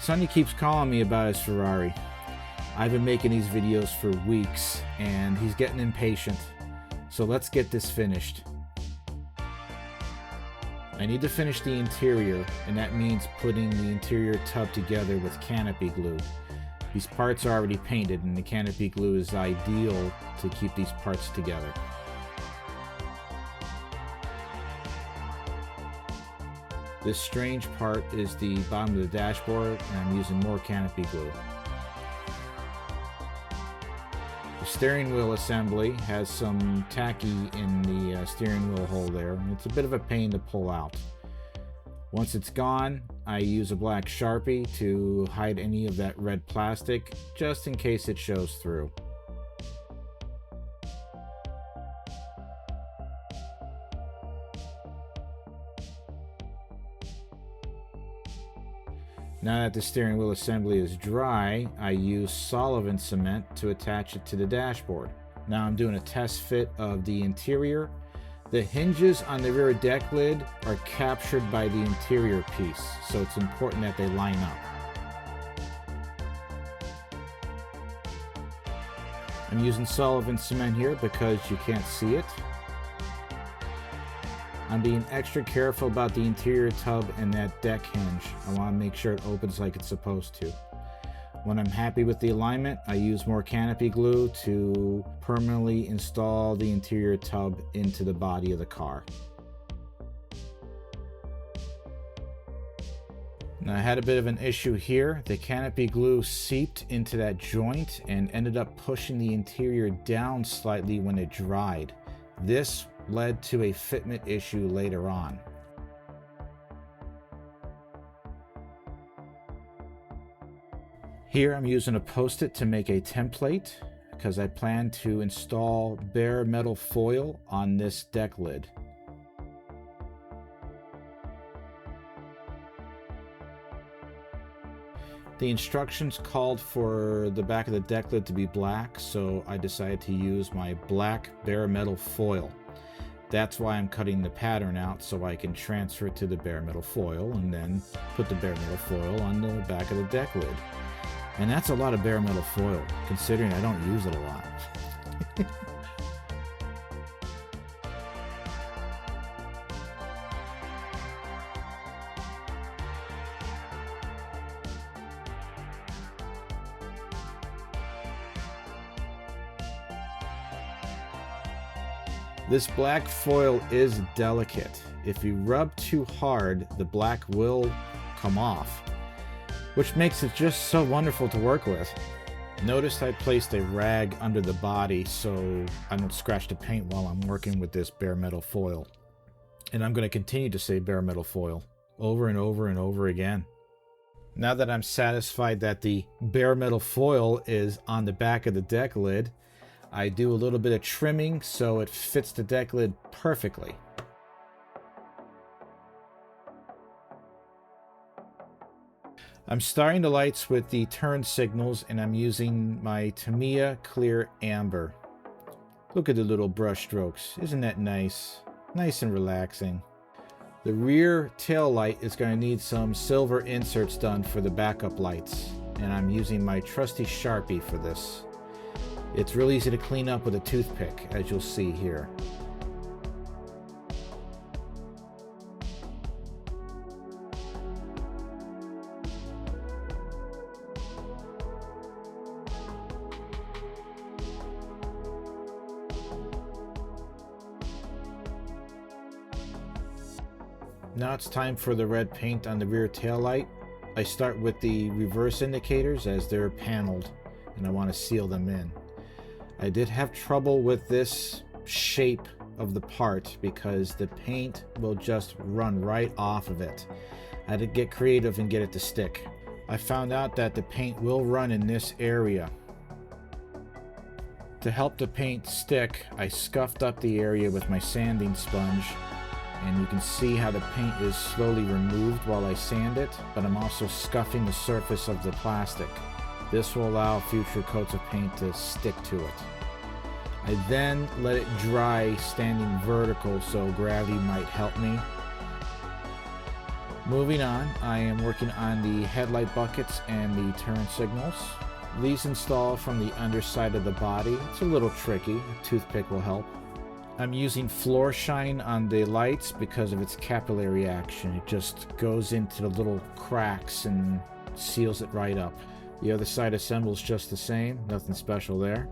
Sonny keeps calling me about his Ferrari. I've been making these videos for weeks and he's getting impatient. So let's get this finished. I need to finish the interior, and that means putting the interior tub together with canopy glue. These parts are already painted and the canopy glue is ideal to keep these parts together. This strange part is the bottom of the dashboard, and I'm using more canopy glue. The steering wheel assembly has some tacky in the steering wheel hole there, and it's a bit of a pain to pull out. Once it's gone, I use a black Sharpie to hide any of that red plastic, just in case it shows through. Now that the steering wheel assembly is dry, I use solvent cement to attach it to the dashboard. Now I'm doing a test fit of the interior. The hinges on the rear deck lid are captured by the interior piece, so it's important that they line up. I'm using solvent cement here because you can't see it. I'm being extra careful about the interior tub and that deck hinge. I want to make sure it opens like it's supposed to. When I'm happy with the alignment, I use more canopy glue to permanently install the interior tub into the body of the car. Now I had a bit of an issue here. The canopy glue seeped into that joint and ended up pushing the interior down slightly when it dried. This led to a fitment issue later on. Here I'm using a post-it to make a template because I plan to install bare metal foil on this deck lid. The instructions called for the back of the deck lid to be black, so I decided to use my black bare metal foil. That's why I'm cutting the pattern out, so I can transfer it to the bare metal foil and then put the bare metal foil on the back of the deck lid. And that's a lot of bare metal foil, considering I don't use it a lot. This black foil is delicate. If you rub too hard, the black will come off, which makes it just so wonderful to work with. Notice I placed a rag under the body so I don't scratch the paint while I'm working with this bare metal foil. And I'm going to continue to say bare metal foil over and over and over again. Now that I'm satisfied that the bare metal foil is on the back of the deck lid, I do a little bit of trimming so it fits the deck lid perfectly. I'm starting the lights with the turn signals, and I'm using my Tamiya Clear Amber. Look at the little brush strokes. Isn't that nice? Nice and relaxing. The rear tail light is going to need some silver inserts done for the backup lights, and I'm using my trusty Sharpie for this. It's real easy to clean up with a toothpick, as you'll see here. Now it's time for the red paint on the rear tail light. I start with the reverse indicators as they're paneled, and I want to seal them in. I did have trouble with this shape of the part because the paint will just run right off of it. I had to get creative and get it to stick. I found out that the paint will run in this area. To help the paint stick, I scuffed up the area with my sanding sponge, and you can see how the paint is slowly removed while I sand it, but I'm also scuffing the surface of the plastic. This will allow future coats of paint to stick to it. I then let it dry standing vertical so gravity might help me. Moving on, I am working on the headlight buckets and the turn signals. These install from the underside of the body. It's a little tricky. A toothpick will help. I'm using floor shine on the lights because of its capillary action. It just goes into the little cracks and seals it right up. The other side assembles just the same. Nothing special there.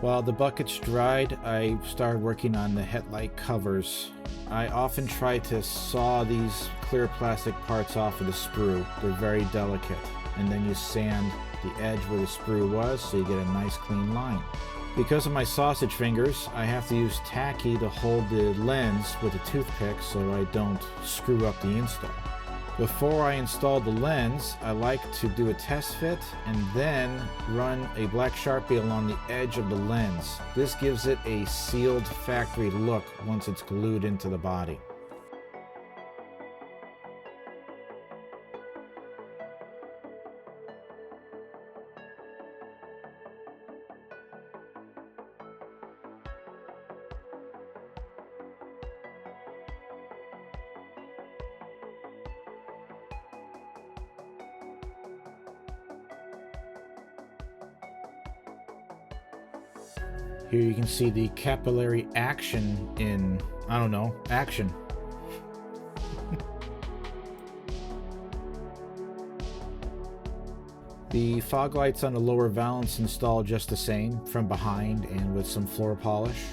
While the buckets dried, I started working on the headlight covers. I often try to saw these clear plastic parts off of the sprue. They're very delicate. And then you sand the edge where the sprue was so you get a nice clean line. Because of my sausage fingers, I have to use tacky to hold the lens with a toothpick so I don't screw up the install. Before I install the lens, I like to do a test fit and then run a black Sharpie along the edge of the lens. This gives it a sealed factory look once it's glued into the body. Here you can see the capillary action in, I don't know, action. The fog lights on the lower valance install just the same, from behind and with some floor polish.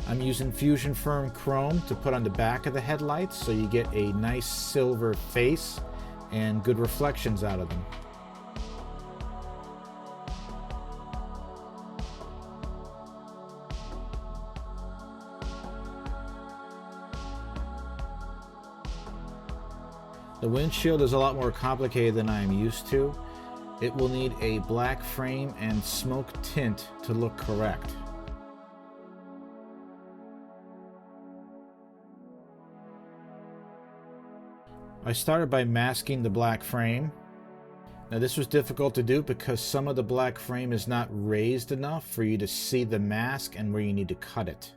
I'm using Fusion Firm Chrome to put on the back of the headlights so you get a nice silver face and good reflections out of them. The windshield is a lot more complicated than I am used to. It will need a black frame and smoke tint to look correct. I started by masking the black frame. Now this was difficult to do because some of the black frame is not raised enough for you to see the mask and where you need to cut it.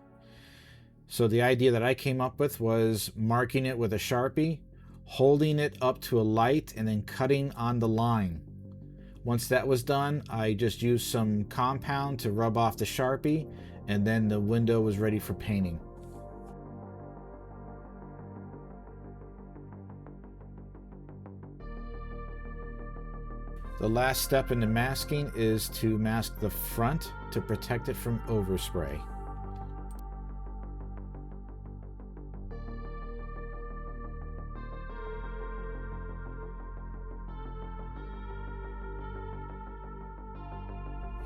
So the idea that I came up with was marking it with a Sharpie, holding it up to a light, and then cutting on the line. Once that was done, I just used some compound to rub off the Sharpie, and then the window was ready for painting. The last step in the masking is to mask the front to protect it from overspray.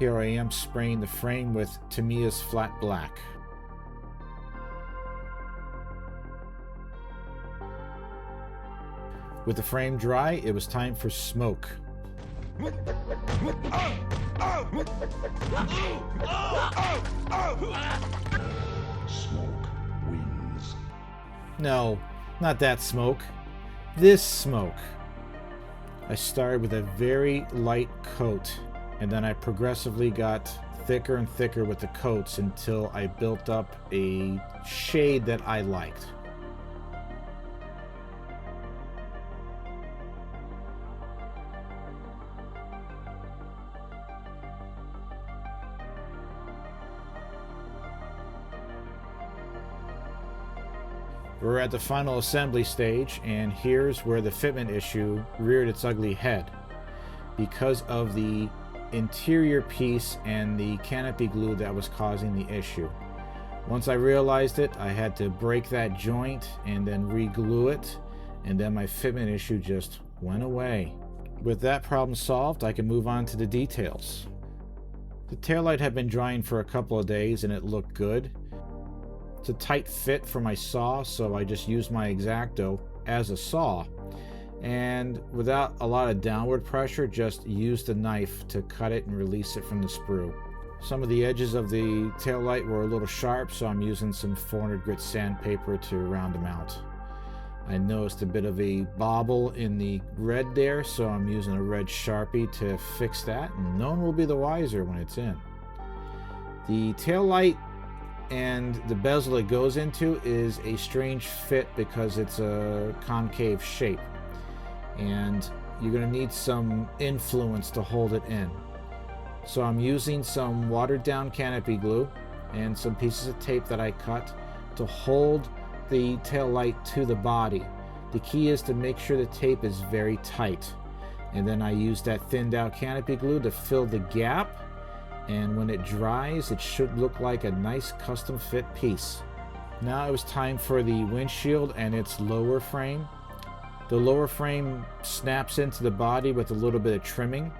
Here I am spraying the frame with Tamiya's flat black. With the frame dry, it was time for smoke. Smoke wins. No, not that smoke. This smoke. I started with a very light coat, and then I progressively got thicker and thicker with the coats until I built up a shade that I liked. We're at the final assembly stage, and here's where the fitment issue reared its ugly head. Because of the interior piece and the canopy glue that was causing the issue. Once I realized it, I had to break that joint and then re-glue it, and then my fitment issue just went away. With that problem solved, I can move on to the details. The taillight had been drying for a couple of days and it looked good. It's a tight fit for my saw, so I just used my X-Acto as a saw, and without a lot of downward pressure, just used a knife to cut it and release it from the sprue. Some of the edges of the taillight were a little sharp, so I'm using some 400 grit sandpaper to round them out. I noticed a bit of a bobble in the red there, so I'm using a red Sharpie to fix that, and no one will be the wiser when it's in. The tail light and the bezel it goes into is a strange fit because it's a concave shape, and you're going to need some influence to hold it in. So I'm using some watered down canopy glue and some pieces of tape that I cut to hold the tail light to the body. The key is to make sure the tape is very tight, and then I use that thinned out canopy glue to fill the gap, and when it dries it should look like a nice custom fit piece. Now it was time for the windshield and its lower frame. The lower frame snaps into the body with a little bit of trimming.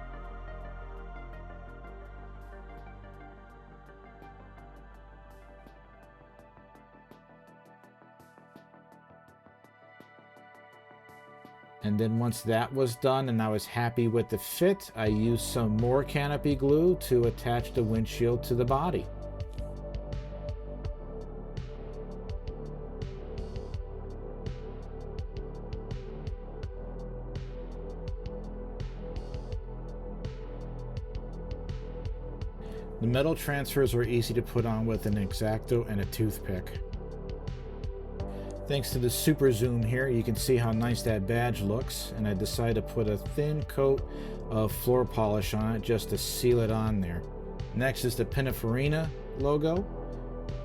And then once that was done and I was happy with the fit, I used some more canopy glue to attach the windshield to the body. The metal transfers were easy to put on with an X-Acto and a toothpick. Thanks to the super zoom here, you can see how nice that badge looks, and I decided to put a thin coat of floor polish on it just to seal it on there. Next is the Pininfarina logo.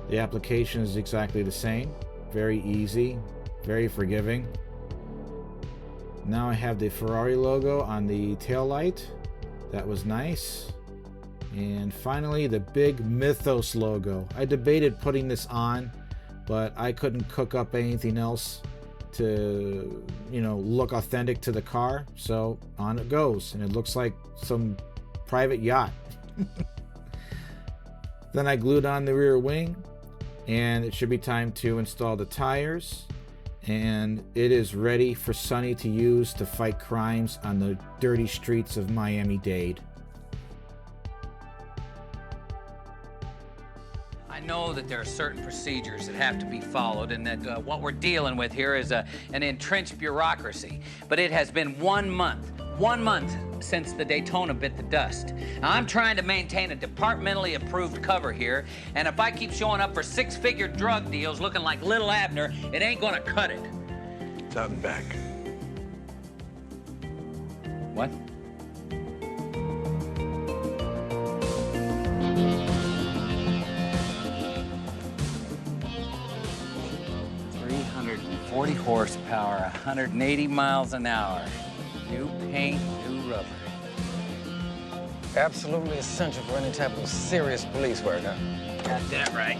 The application is exactly the same. Very easy, very forgiving. Now I have the Ferrari logo on the tail light. That was nice. And finally, the big Mythos logo. I debated putting this on, but I couldn't cook up anything else to, look authentic to the car. So on it goes, and it looks like some private yacht. Then I glued on the rear wing, and it should be time to install the tires. And it is ready for Sonny to use to fight crimes on the dirty streets of Miami-Dade. I know that there are certain procedures that have to be followed, and that what we're dealing with here is an entrenched bureaucracy. But it has been 1 month since the Daytona bit the dust. Now, I'm trying to maintain a departmentally approved cover here, and if I keep showing up for six-figure drug deals looking like Little Abner, it ain't gonna cut it. It's out and back. What? .40 horsepower, 180 miles an hour. New paint, new rubber. Absolutely essential for any type of serious police work, huh? Got that right.